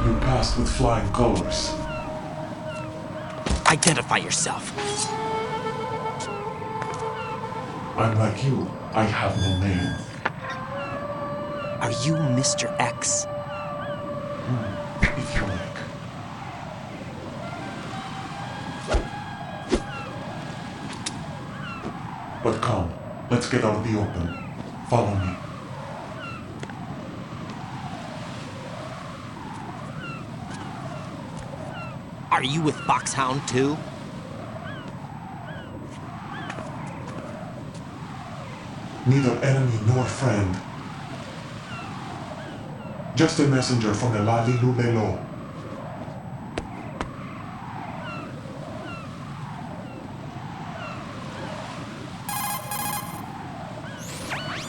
You passed with flying colors. Identify yourself. I'm like you. I have no name. Are you Mr. X? If you like. But come, let's get out of the open. Follow me. Are you with Foxhound too? Neither enemy nor friend. Just a messenger from the Lali Lulelo.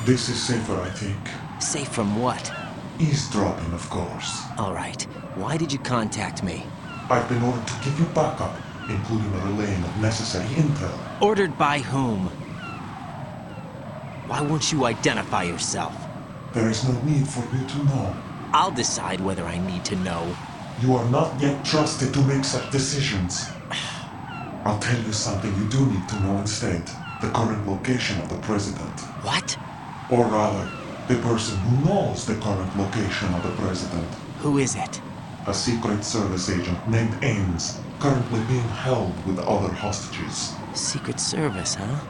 This is safer, I think. Safe from what? Eavesdropping, of course. All right. Why did you contact me? I've been ordered to give you backup, including a relaying of necessary intel. Ordered by whom? Why won't you identify yourself? There is no need for you to know. I'll decide whether I need to know. You are not yet trusted to make such decisions. I'll tell you something you do need to know instead. The current location of the president. What? Or rather, the person who knows the current location of the president. Who is it? A Secret Service agent named Ames, currently being held with other hostages. Secret Service, huh?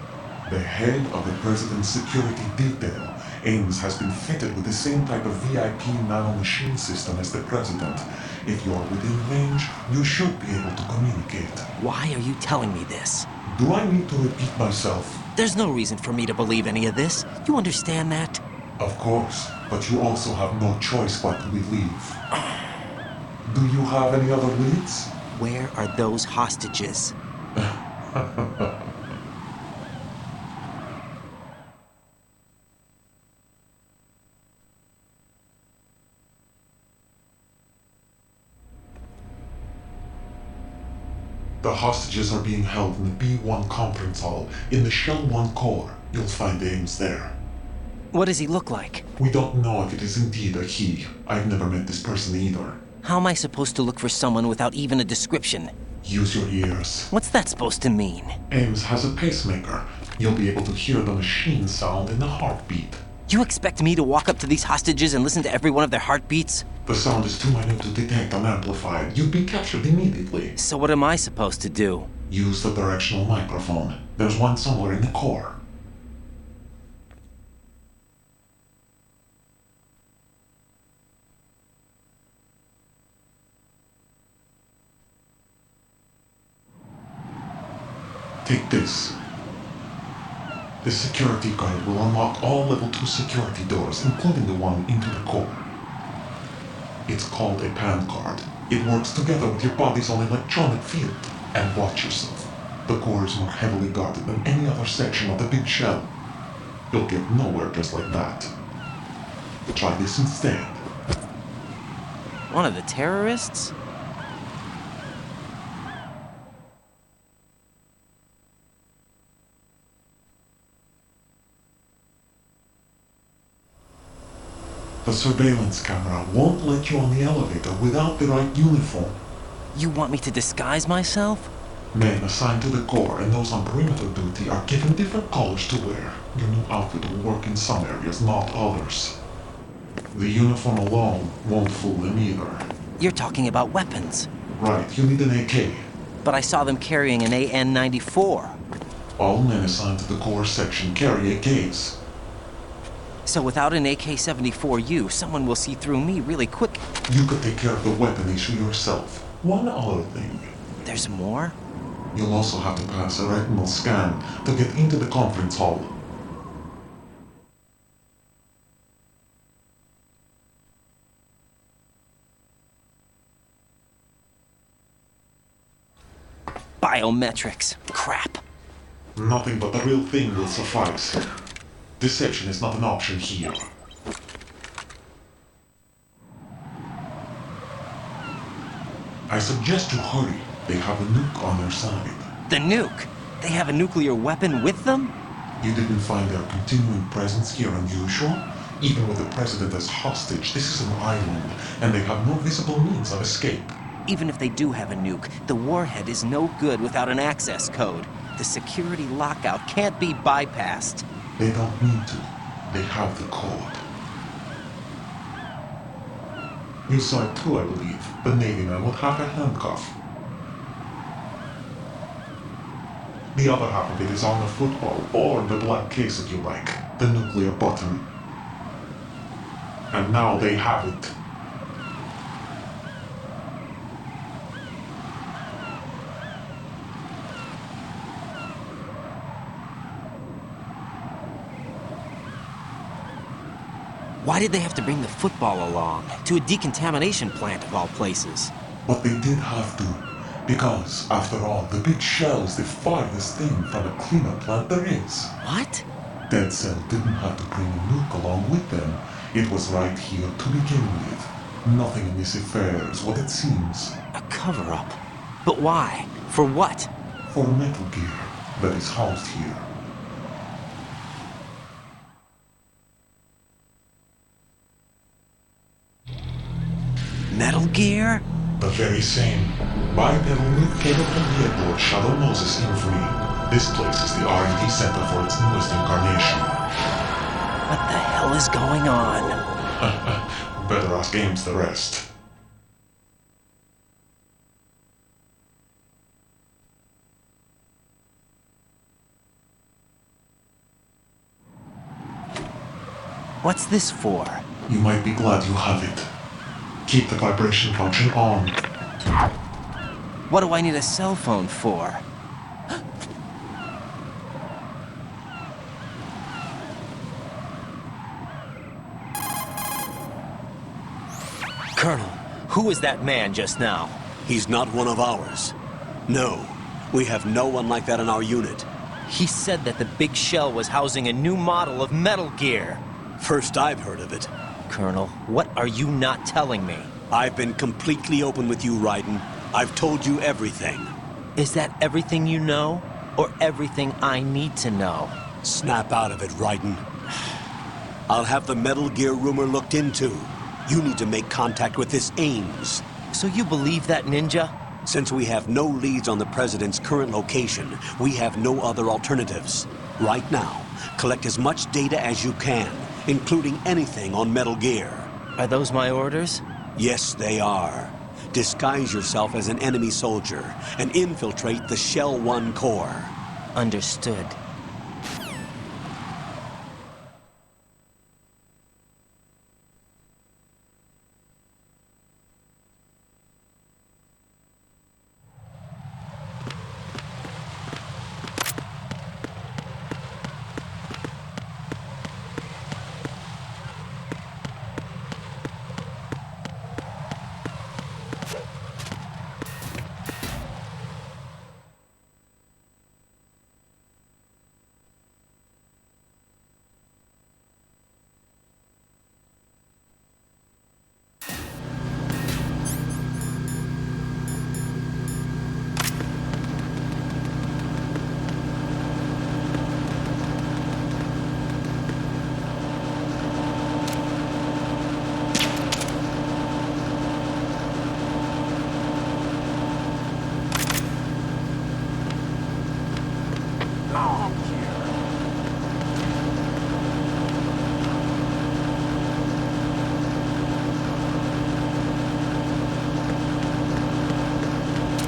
The head of the president's security detail, Ames has been fitted with the same type of VIP nanomachine system as the president. If you're within range, you should be able to communicate. Why are you telling me this? Do I need to repeat myself? There's no reason for me to believe any of this. You understand that? Of course, but you also have no choice but to believe. Do you have any other leads? Where are those hostages? The hostages are being held in the B1 conference hall in the Shell 1 core. You'll find Ames there. What does he look like? We don't know if it is indeed a he. I've never met this person either. How am I supposed to look for someone without even a description? Use your ears. What's that supposed to mean? Ames has a pacemaker. You'll be able to hear the machine sound in the heartbeat. You expect me to walk up to these hostages and listen to every one of their heartbeats? The sound is too minute to detect unamplified. You'd be captured immediately. So what am I supposed to do? Use the directional microphone. There's one somewhere in the core. Take this. The security card will unlock all level 2 security doors, including the one into the core. It's called a PAN card. It works together with your body's own electronic field. And watch yourself. The core is more heavily guarded than any other section of the big shell. You'll get nowhere just like that. Try this instead. One of the terrorists? The surveillance camera won't let you on the elevator without the right uniform. You want me to disguise myself? Men assigned to the core and those on perimeter duty are given different colors to wear. Your new outfit will work in some areas, not others. The uniform alone won't fool them either. You're talking about weapons. Right, you need an AK. But I saw them carrying an AN-94. All men assigned to the core section carry AKs. So without an AK-74U, someone will see through me really quick. You could take care of the weapon issue yourself. One other thing. There's more? You'll also have to pass a retinal scan to get into the conference hall. Biometrics. Crap. Nothing but the real thing will suffice. Deception is not an option here. I suggest you hurry. They have a nuke on their side. The nuke? They have a nuclear weapon with them? You didn't find their continuing presence here unusual? Even with the president as hostage, this is an island, and they have no visible means of escape. Even if they do have a nuke, the warhead is no good without an access code. The security lockout can't be bypassed. They don't need to. They have the code. You saw it too, I believe. The Navy man with half a handcuff. The other half of it is on the football, or the black case if you like. The nuclear button. And now they have it. Why did they have to bring the football along? To a decontamination plant of all places. But they did have to. Because, after all, the big shell is the farthest thing from a cleanup plant there is. What? Dead Cell didn't have to bring a nuke along with them. It was right here to begin with. Nothing in this affair is what it seems. A cover-up? But why? For what? For Metal Gear that is housed here. Metal Gear? The very same. Bipedal nuke-capable headboard Shadow Moses Infamy. This place is the R&D center for its newest incarnation. What the hell is going on? Better ask Ames the rest. What's this for? You might be glad you have it. Keep the vibration function on. What do I need a cell phone for? Colonel, who was that man just now? He's not one of ours. No, we have no one like that in our unit. He said that the big shell was housing a new model of Metal Gear. First I've heard of it. Colonel, what are you not telling me? I've been completely open with you, Raiden. I've told you everything. Is that everything you know? Or everything I need to know? Snap out of it, Raiden. I'll have the Metal Gear rumor looked into. You need to make contact with this Ames. So you believe that ninja? Since we have no leads on the President's current location, we have no other alternatives. Right now, collect as much data as you can, including anything on Metal Gear. Are those my orders? Yes, they are. Disguise yourself as an enemy soldier and infiltrate the Shell 1 core. Understood.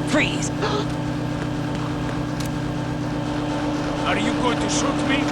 Freeze! Are you going to shoot me?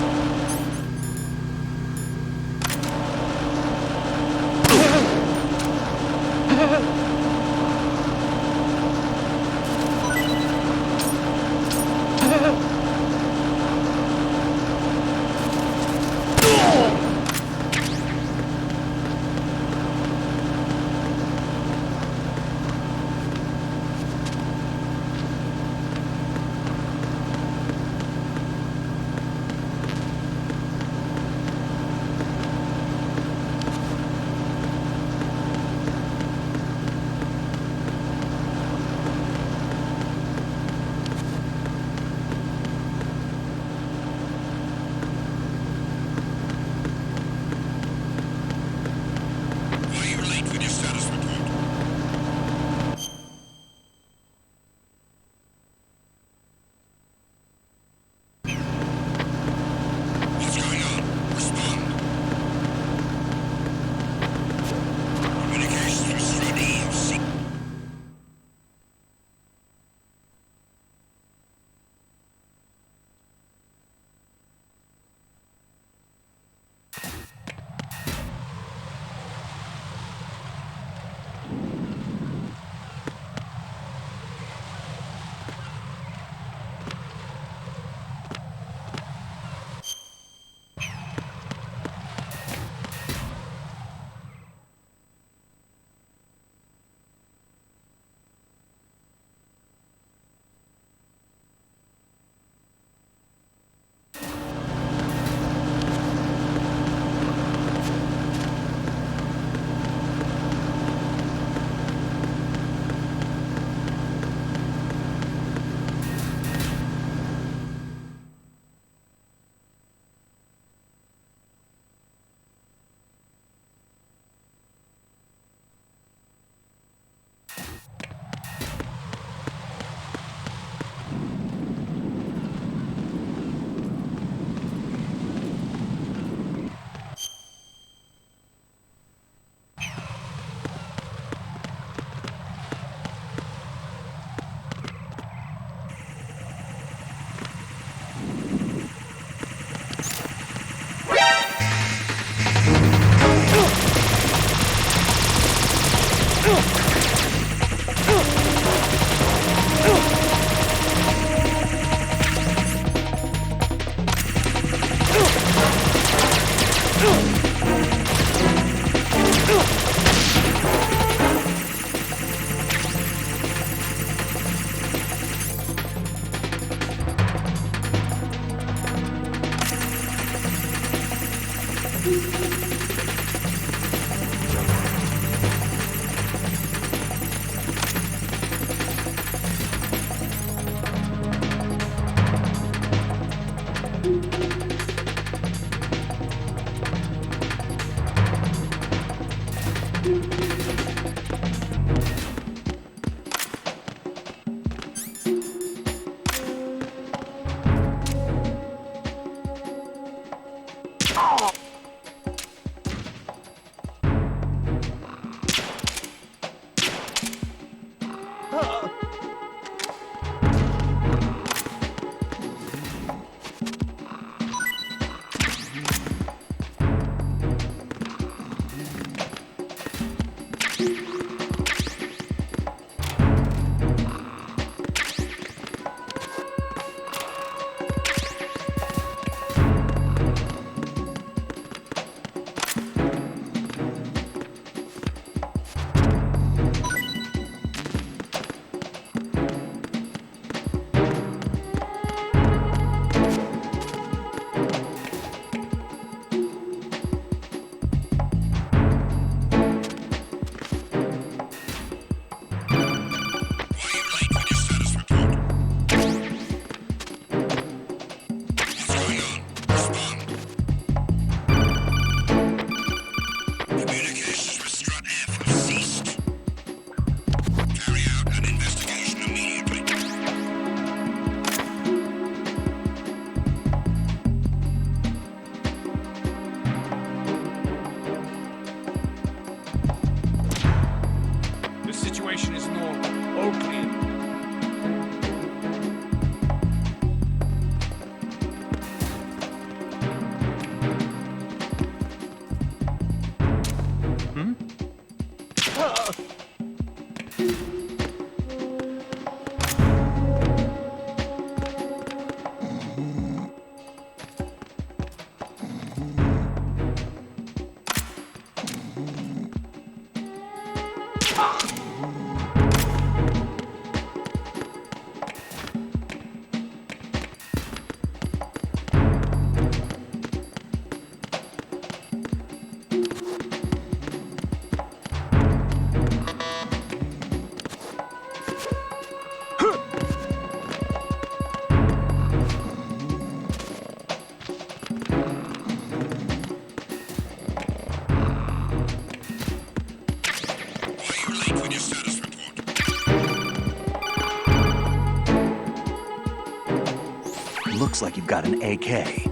Looks like you've got an AK.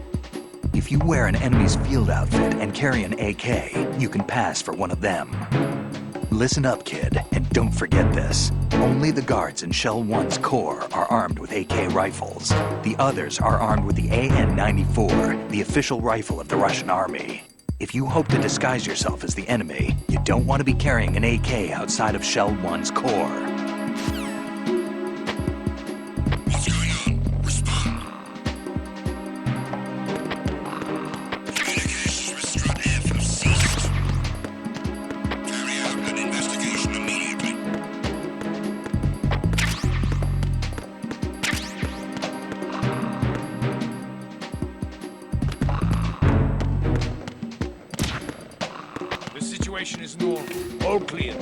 If you wear an enemy's field outfit and carry an AK, you can pass for one of them. Listen up, kid, and don't forget this. Only the guards in Shell 1's core are armed with AK rifles. The others are armed with the AN-94, the official rifle of the Russian army. If you hope to disguise yourself as the enemy, you don't want to be carrying an AK outside of Shell 1's core. Is normal. All clear.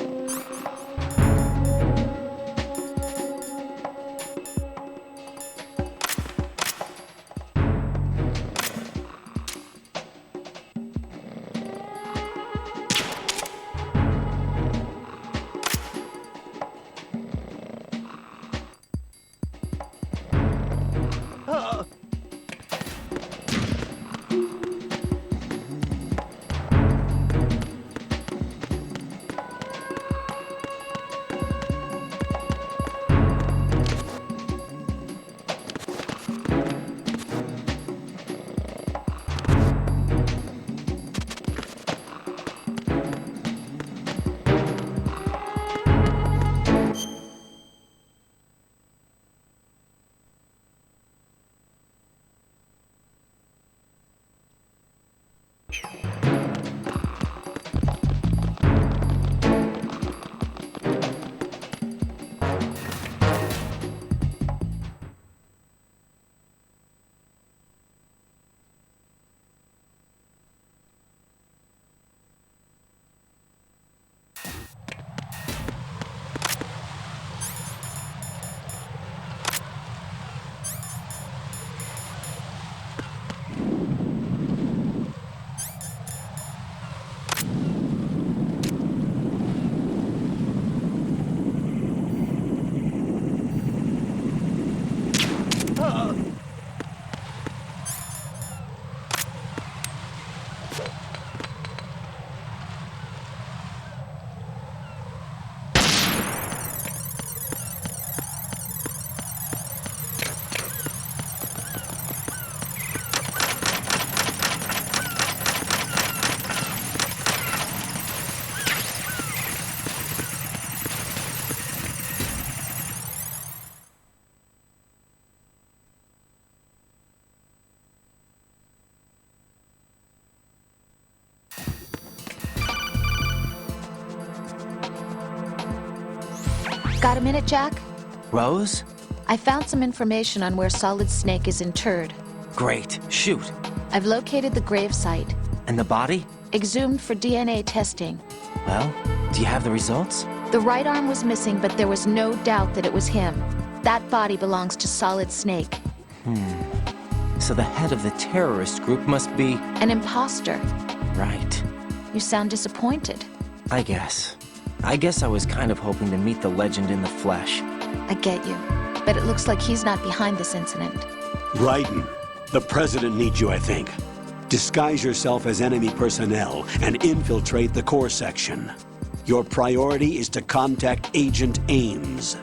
Got a minute, Jack? Rose? I found some information on where Solid Snake is interred. Great. Shoot. I've located the gravesite. And the body? Exhumed for DNA testing. Well, do you have the results? The right arm was missing, but there was no doubt that it was him. That body belongs to Solid Snake. So the head of the terrorist group must be... An imposter. Right. You sound disappointed. I guess I was kind of hoping to meet the legend in the flesh. I get you. But it looks like he's not behind this incident. Raiden, the president needs you, I think. Disguise yourself as enemy personnel and infiltrate the core section. Your priority is to contact Agent Ames.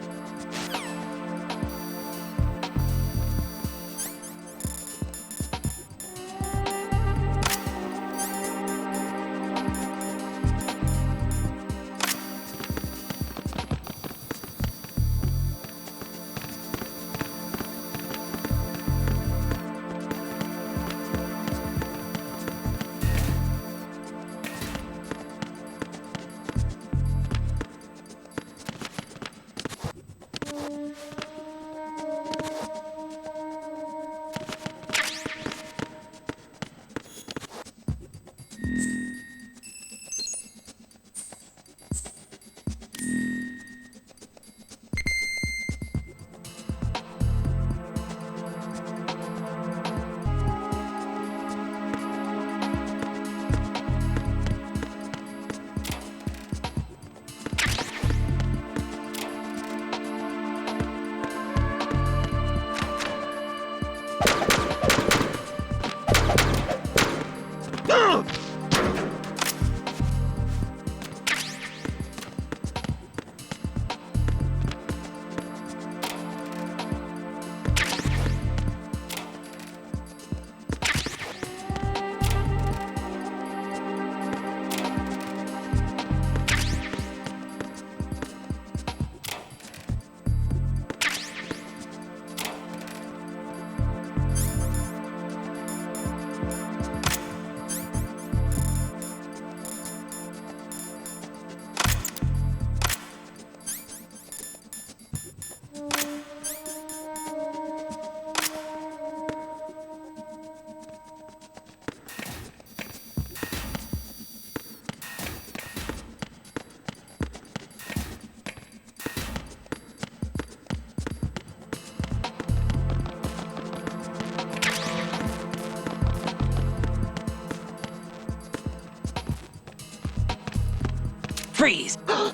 Freeze! Help!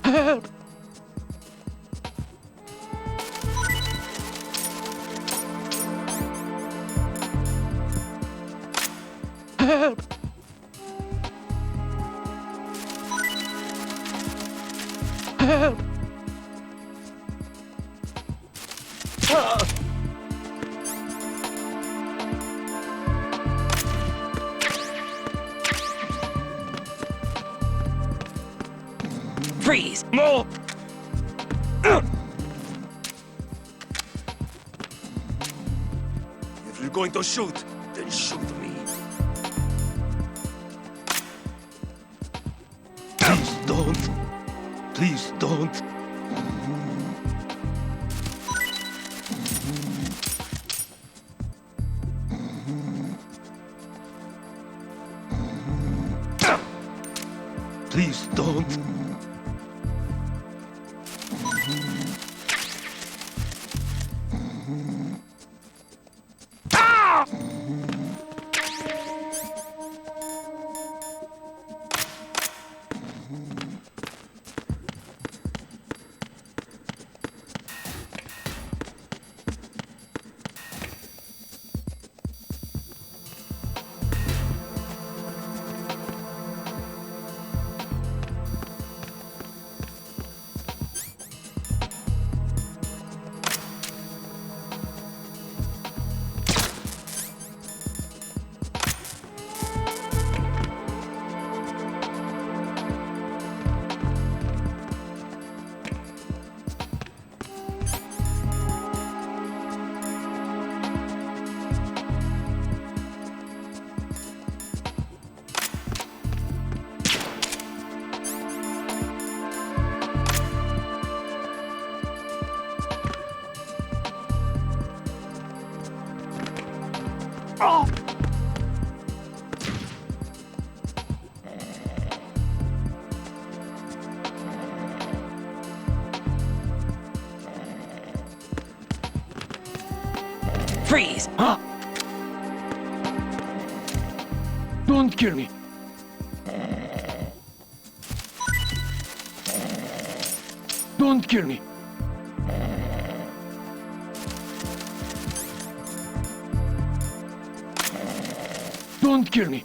Help! Help! Freeze! No! If you're going to shoot, then shoot me. Please don't. Please don't. Please don't. Freeze! Huh? Don't kill me. Don't kill me. Don't kill me.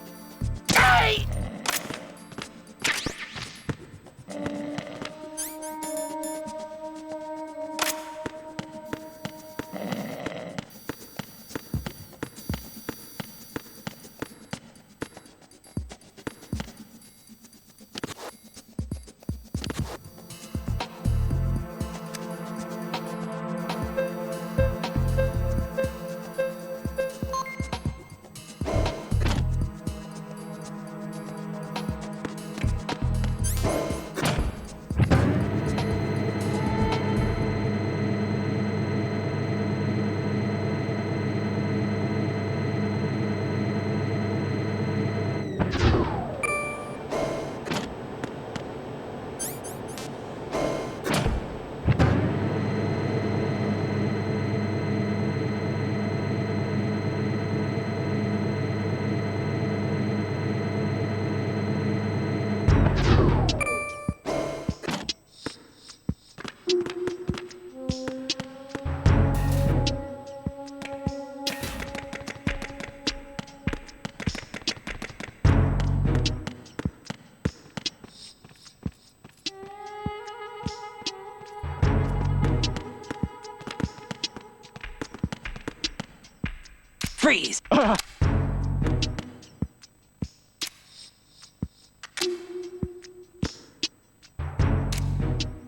Freeze!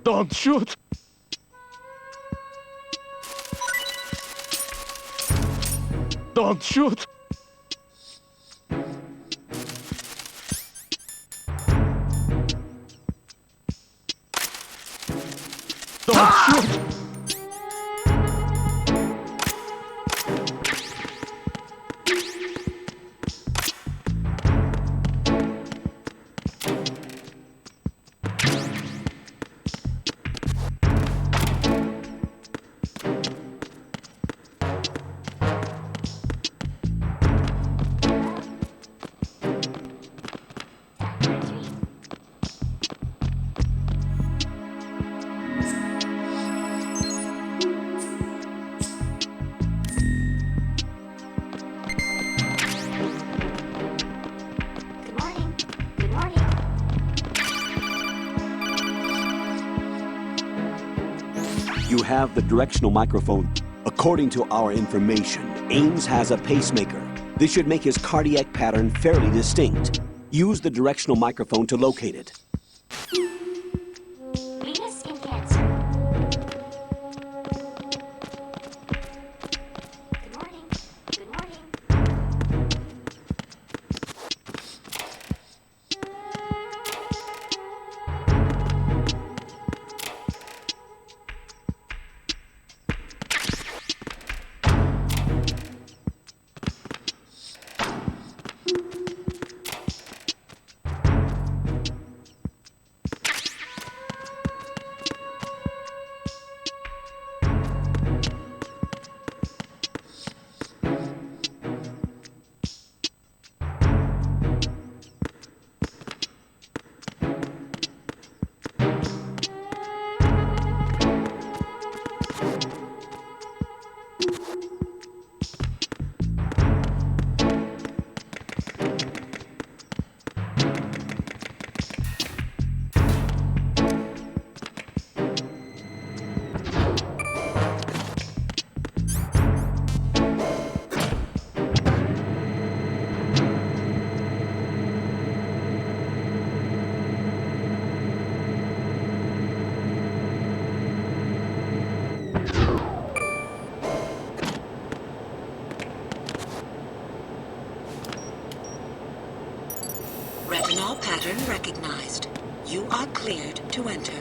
Don't shoot. Don't shoot. Don't shoot. You have the directional microphone. According to our information, Ames has a pacemaker. This should make his cardiac pattern fairly distinct. Use the directional microphone to locate it. Venus in Cancer. Good morning. Good morning. Retinol pattern recognized. You are cleared to enter.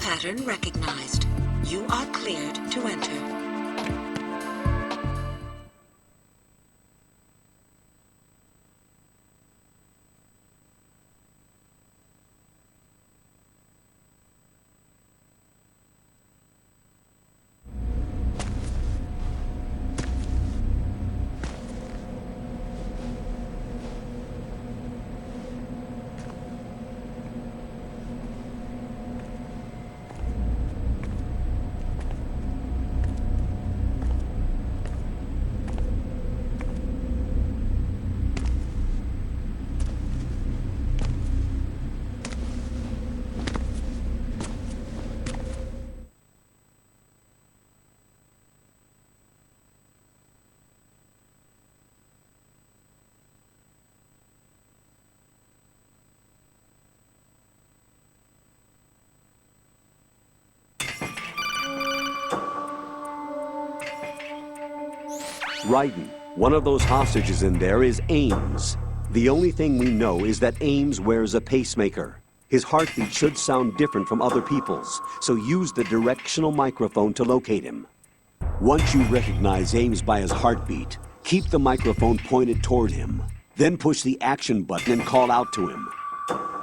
pattern recognized. You are cleared to enter. Raiden, one of those hostages in there is Ames. The only thing we know is that Ames wears a pacemaker. His heartbeat should sound different from other people's, so use the directional microphone to locate him. Once you recognize Ames by his heartbeat, keep the microphone pointed toward him. Then push the action button and call out to him.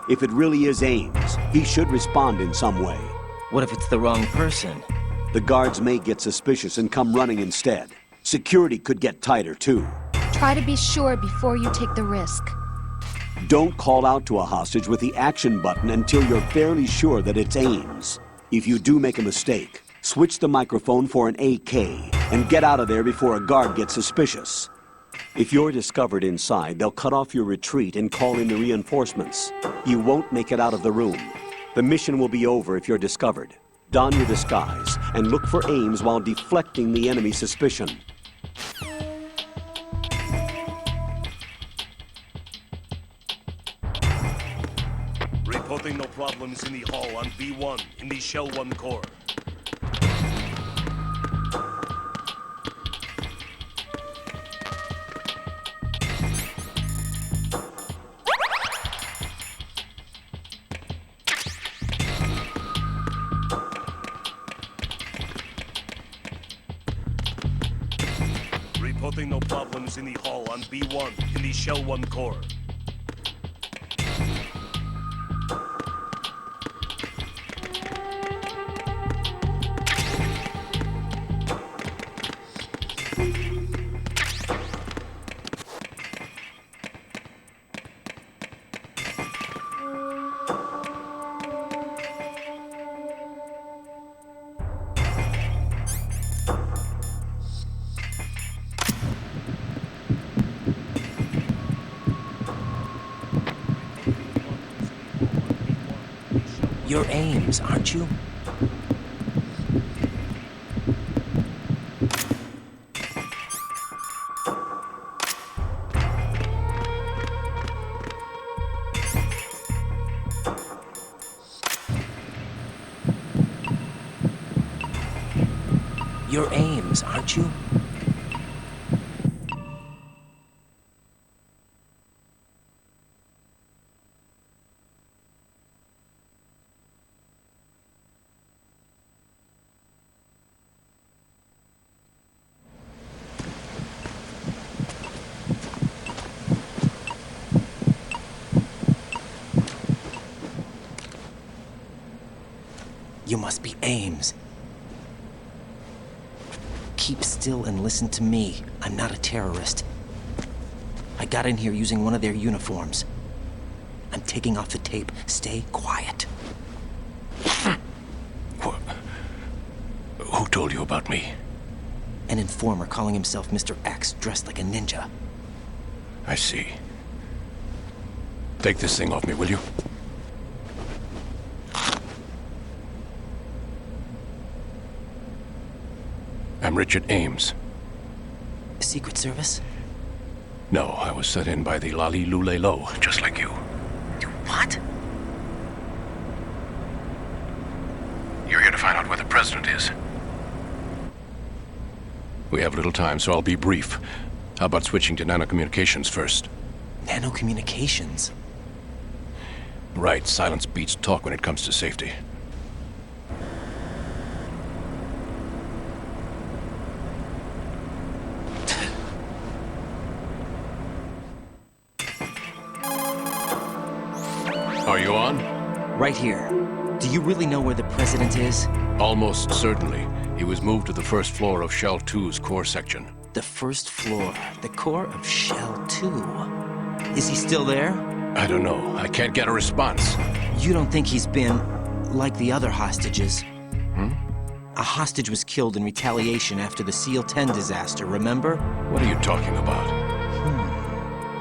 If it really is Ames, he should respond in some way. What if it's the wrong person? The guards may get suspicious and come running instead. Security could get tighter, too. Try to be sure before you take the risk. Don't call out to a hostage with the action button until you're fairly sure that it's Ames. If you do make a mistake, switch the microphone for an AK and get out of there before a guard gets suspicious. If you're discovered inside, they'll cut off your retreat and call in the reinforcements. You won't make it out of the room. The mission will be over if you're discovered. Don your disguise and look for Ames while deflecting the enemy's suspicion. Reporting no problems in the hall on B1 in the Shell 1 core. Reporting no problems in the hall on B1 in the Shell 1 core. You're Ames, aren't you? You're Ames, aren't you? You must be Ames. Keep still and listen to me. I'm not a terrorist. I got in here using one of their uniforms. I'm taking off the tape. Stay quiet. Who told you about me? An informer calling himself Mr. X, dressed like a ninja. I see. Take this thing off me, will you? I'm Richard Ames. Secret Service? No, I was set in by the Lali Lule Lo, just like you. You what? You're here to find out where the president is. We have little time, so I'll be brief. How about switching to nanocommunications first? Nanocommunications? Right, silence beats talk when it comes to safety. Are you on? Right here. Do you really know where the president is? Almost certainly. He was moved to the first floor of Shell 2's core section. The first floor, the core of Shell 2. Is he still there? I don't know. I can't get a response. You don't think he's been like the other hostages? A hostage was killed in retaliation after the SEAL 10 disaster, remember? What are you talking about?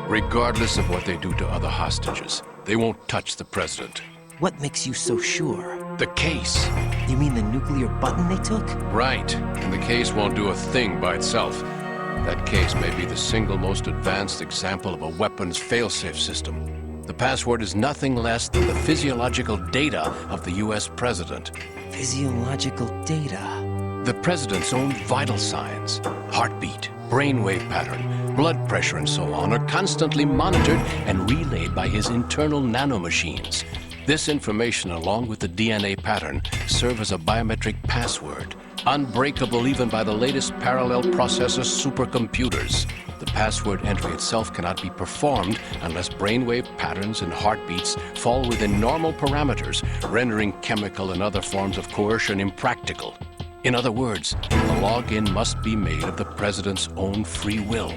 Regardless of what they do to other hostages, they won't touch the president. What makes you so sure? The case. You mean the nuclear button they took? Right. And the case won't do a thing by itself. That case may be the single most advanced example of a weapons failsafe system. The password is nothing less than the physiological data of the US president. Physiological data? The president's own vital signs, heartbeat, brainwave pattern, blood pressure and so on are constantly monitored and relayed by his internal nanomachines. This information, along with the DNA pattern, serve as a biometric password, unbreakable even by the latest parallel processor supercomputers. The password entry itself cannot be performed unless brainwave patterns and heartbeats fall within normal parameters, rendering chemical and other forms of coercion impractical. In other words, the login must be made of the president's own free will.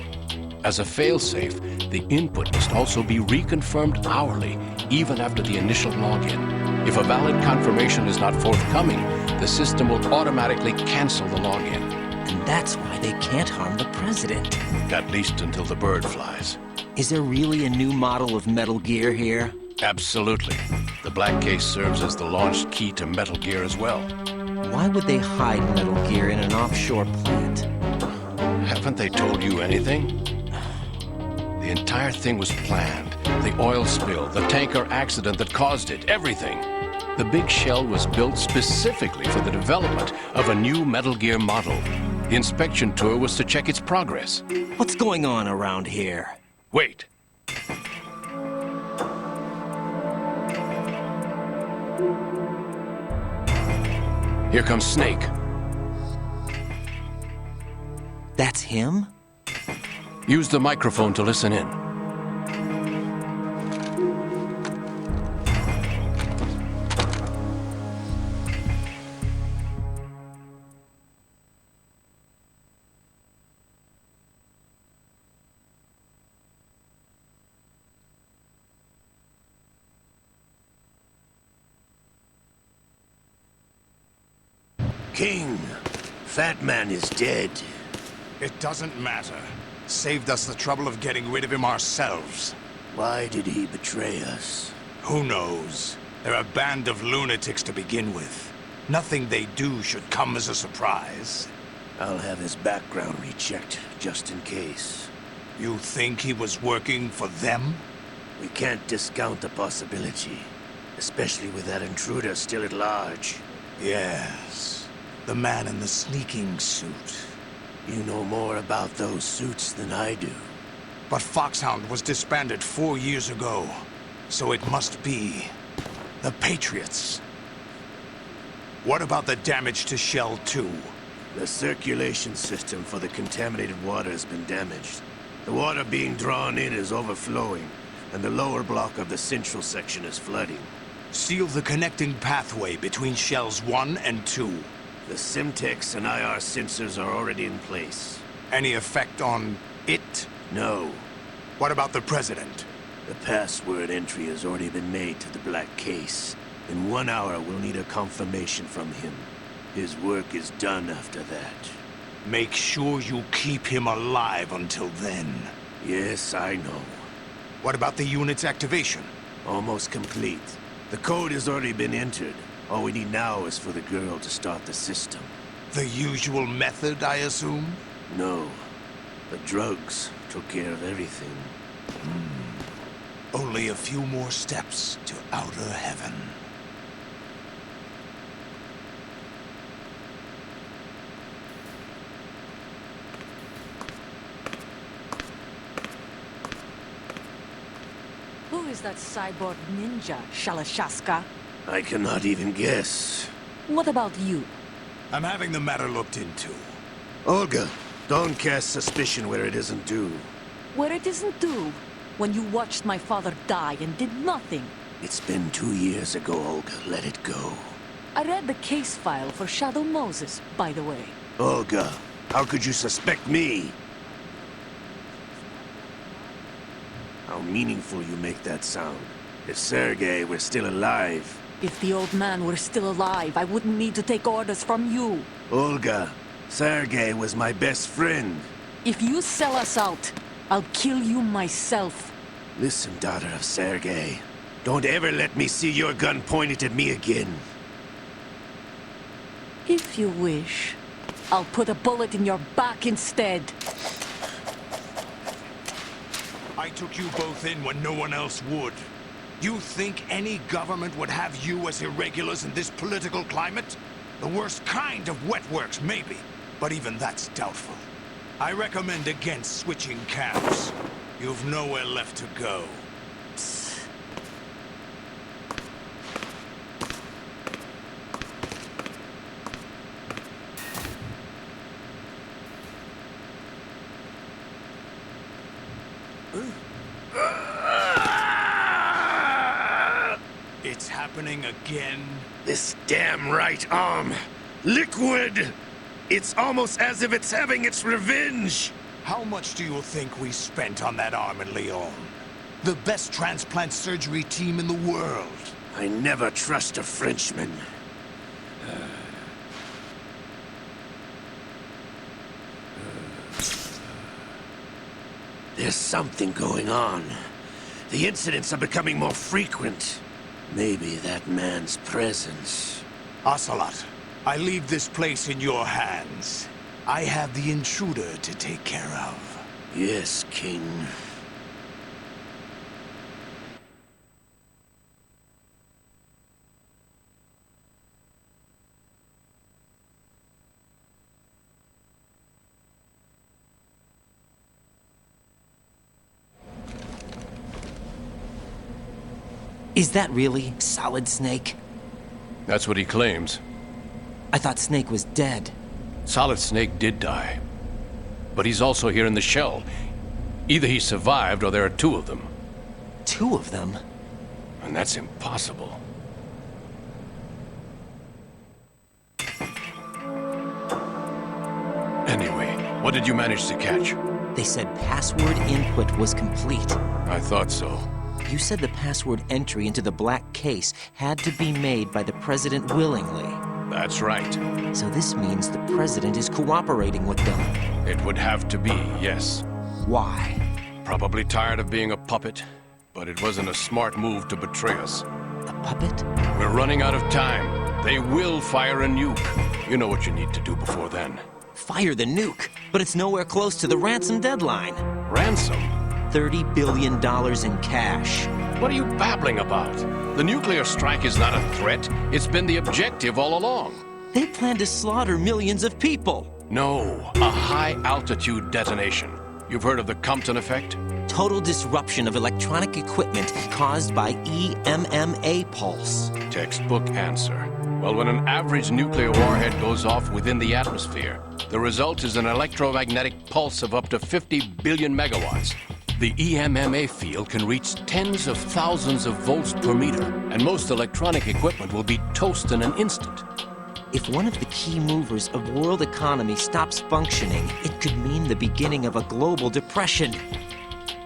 As a failsafe, the input must also be reconfirmed hourly, even after the initial login. If a valid confirmation is not forthcoming, the system will automatically cancel the login. And that's why they can't harm the president. At least until the bird flies. Is there really a new model of Metal Gear here? Absolutely. The black case serves as the launch key to Metal Gear as well. Why would they hide Metal Gear in an offshore plant? Haven't they told you anything? The entire thing was planned. The oil spill, the tanker accident that caused it, everything. The big shell was built specifically for the development of a new Metal Gear model. The inspection tour was to check its progress. What's going on around here? Wait. Here comes Snake. That's him? Use the microphone to listen in. King, Fat Man is dead. It doesn't matter. Saved us the trouble of getting rid of him ourselves. Why did he betray us? Who knows? They're a band of lunatics to begin with. Nothing they do should come as a surprise. I'll have his background rechecked, just in case. You think he was working for them? We can't discount the possibility. Especially with that intruder still at large. Yes. The man in the sneaking suit. You know more about those suits than I do. But Foxhound was disbanded 4 years ago. So it must be the Patriots. What about the damage to Shell 2? The circulation system for the contaminated water has been damaged. The water being drawn in is overflowing, and the lower block of the central section is flooding. Seal the connecting pathway between Shells 1 and 2. The Simtex and IR sensors are already in place. Any effect on it? No. What about the President? The password entry has already been made to the black case. In 1 hour, we'll need a confirmation from him. His work is done after that. Make sure you keep him alive until then. Yes, I know. What about the unit's activation? Almost complete. The code has already been entered. All we need now is for the girl to start the system. The usual method, I assume? No. The drugs took care of everything. Only a few more steps to outer heaven. Who is that cyborg ninja, Shalashaska? I cannot even guess. What about you? I'm having the matter looked into. Olga, don't cast suspicion where it isn't due. Where it isn't due? When you watched my father die and did nothing. It's been 2 years ago, Olga. Let it go. I read the case file for Shadow Moses, by the way. Olga, how could you suspect me? How meaningful you make that sound. If Sergei were still alive... If the old man were still alive, I wouldn't need to take orders from you. Olga, Sergei was my best friend. If you sell us out, I'll kill you myself. Listen, daughter of Sergei. Don't ever let me see your gun pointed at me again. If you wish, I'll put a bullet in your back instead. I took you both in when no one else would. You think any government would have you as irregulars in this political climate? The worst kind of wet works, maybe. But even that's doubtful. I recommend against switching camps. You've nowhere left to go. It's happening again? This damn right arm. Liquid! It's almost as if it's having its revenge! How much do you think we spent on that arm in Lyon? The best transplant surgery team in the world. I never trust a Frenchman. There's something going on. The incidents are becoming more frequent. Maybe that man's presence. Ocelot, I leave this place in your hands. I have the intruder to take care of. Yes, King. Is that really Solid Snake? That's what he claims. I thought Snake was dead. Solid Snake did die. But he's also here in the shell. Either he survived or there are two of them. Two of them? And that's impossible. Anyway, what did you manage to catch? They said password input was complete. I thought so. You said the password entry into the black case had to be made by the president willingly. That's right. So this means the president is cooperating with them. It would have to be, yes. Why? Probably tired of being a puppet, but it wasn't a smart move to betray us. A puppet? We're running out of time. They will fire a nuke. You know what you need to do before then. Fire the nuke, but it's nowhere close to the ransom deadline. Ransom? $30 billion in cash. What are you babbling about? The nuclear strike is not a threat. It's been the objective all along. They plan to slaughter millions of people. No, a high-altitude detonation. You've heard of the Compton effect? Total disruption of electronic equipment caused by EMMA pulse. Textbook answer. Well, when an average nuclear warhead goes off within the atmosphere, the result is an electromagnetic pulse of up to 50 billion megawatts. The EMMA field can reach tens of thousands of volts per meter, and most electronic equipment will be toast in an instant. If one of the key movers of world economy stops functioning, it could mean the beginning of a global depression.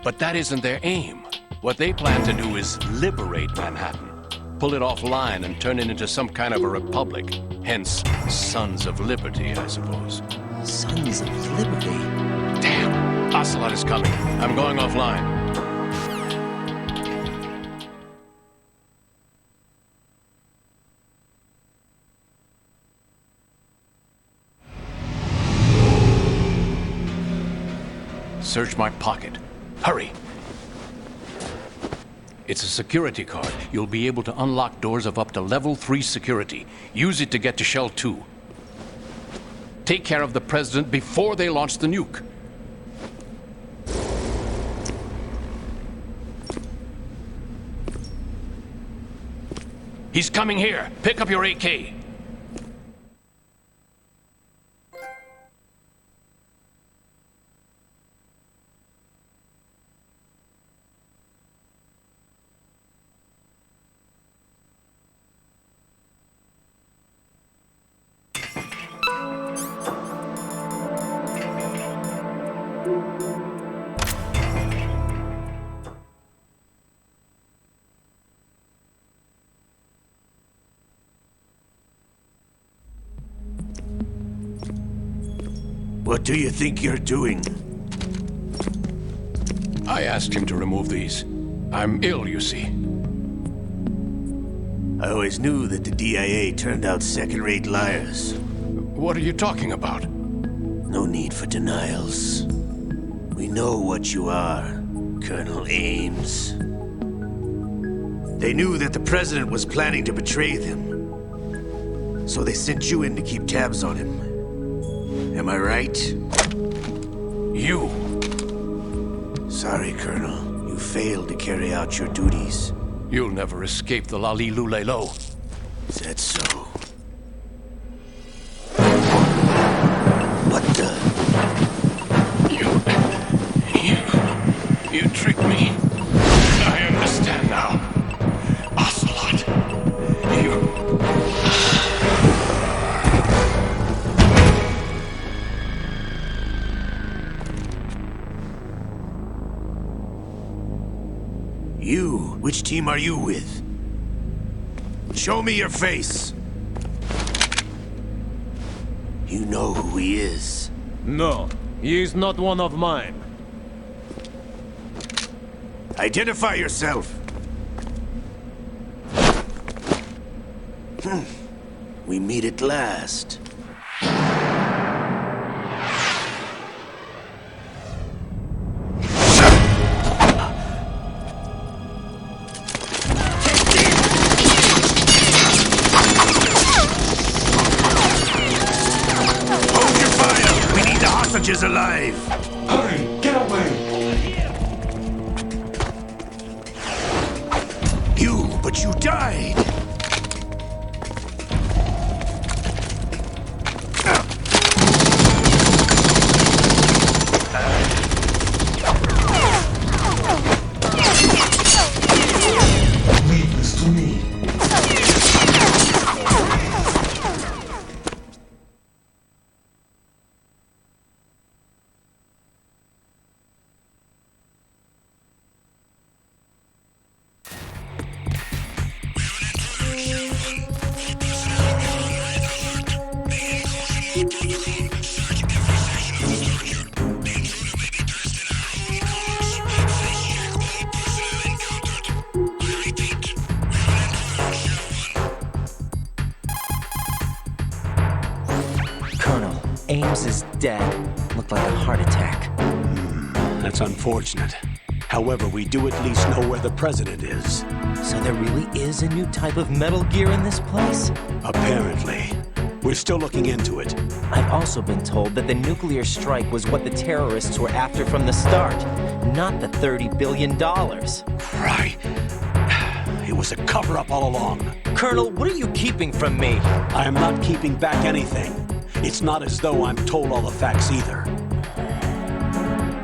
But that isn't their aim. What they plan to do is liberate Manhattan. Pull it offline and turn it into some kind of a republic. Hence, Sons of Liberty, I suppose. Sons of Liberty? Damn! Ocelot is coming. I'm going offline. Search my pocket. Hurry! It's a security card. You'll be able to unlock doors of up to level 3 security. Use it to get to Shell 2. Take care of the president before they launch the nuke. He's coming here. Pick up your AK. What do you think you're doing? I asked him to remove these. I'm ill, you see. I always knew that the DIA turned out second-rate liars. What are you talking about? No need for denials. We know what you are, Colonel Ames. They knew that the president was planning to betray them. So they sent you in to keep tabs on him. Am I right? You. Sorry, Colonel. You failed to carry out your duties. You'll never escape the Lali Lulelo. Is that so? What the? You tricked me. I understand now. Ocelot. You? Which team are you with? Show me your face. You know who he is. No, he is not one of mine. Identify yourself. We meet at last. Hostages alive! Hurry! Get away! But you died! Leave this to me. Ames is dead. Looked like a heart attack. That's unfortunate. However, we do at least know where the president is. So there really is a new type of Metal Gear in this place? Apparently. We're still looking into it. I've also been told that the nuclear strike was what the terrorists were after from the start, not the $30 billion. Right. It was a cover-up all along. Colonel, what are you keeping from me? I am not keeping back anything. It's not as though I'm told all the facts either.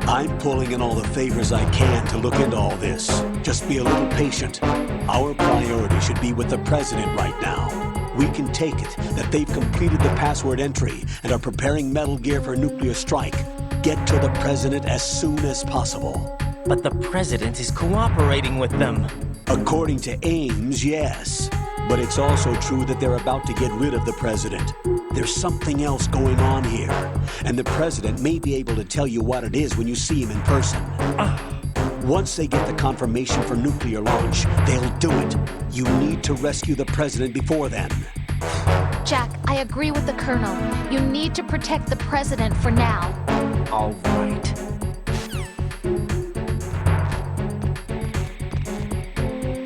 I'm pulling in all the favors I can to look into all this. Just be a little patient. Our priority should be with the president right now. We can take it that they've completed the password entry and are preparing Metal Gear for nuclear strike. Get to the president as soon as possible. But the president is cooperating with them. According to Ames, yes. But it's also true that they're about to get rid of the president. There's something else going on here, and the president may be able to tell you what it is when you see him in person. Once they get the confirmation for nuclear launch, they'll do it. You need to rescue the president before then. Jack, I agree with the Colonel. You need to protect the president for now. All right.